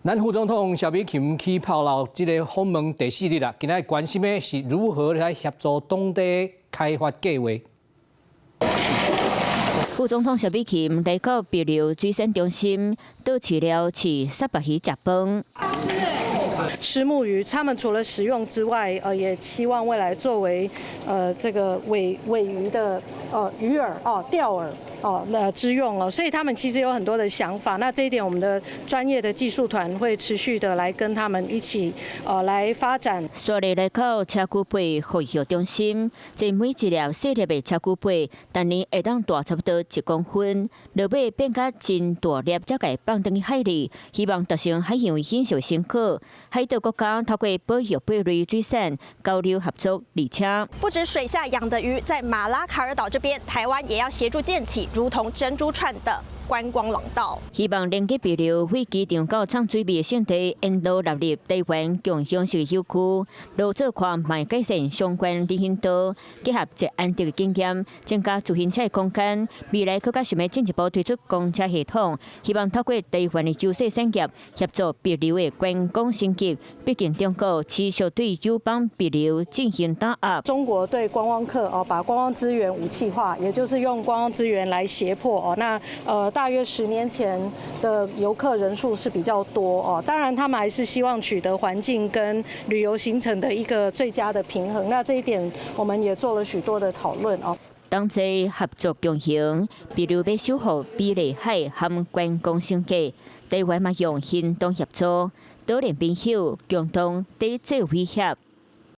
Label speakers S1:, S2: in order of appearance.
S1: 咱副总统萧美琴去炮楼这个访问第4日啦，今仔关心的是如何来协助当地开发计划。
S2: 副总统萧美琴来到碧流水产中心，倒饲了饲沙白鱼食饭。
S3: 虱目鱼，他们除了食用之外，也希望未来作为这个尾鱼的鱼饵钓饵之用所以他们其实有很多的想法。那这一点，我们的专业的技术团会持续的来跟他们一起来发展。
S2: 昨日来到车骨贝保育中心，这每一粒细粒的车骨贝，当年会当大差不多1公分，落尾变甲真大粒，才甲放进海里，希望达成海洋减少辛苦。海岛国家透过保育贝类水产交流合作，而且
S4: 不止水下养的鱼，在马拉卡尔岛这边，台湾也要协助建起如同珍珠串的观光廊道。
S2: 希望连接碧流飞机场到畅水味的圣地，引导纳入台湾共享式的优区，落做看卖改善相关旅行道，结合一安定的经验，增加自行车的空间。未来更加想要进一步推出公车系统，希望透过台湾的优势产业协助碧流的观光升级。毕竟中国持续对友邦碧流进行打压。
S3: 中国对观光客把观光资源武器化，也就是用观光资源来胁迫那大约10年前的游客人数是比较多当然他们还是希望取得环境跟旅游行程的一个最佳的平衡。那这一点我们也做了许多的讨论
S2: 同齐合作共行，比如要守护美丽海和观光升级，台湾嘛用行动协作，多年朋友共同对这威胁。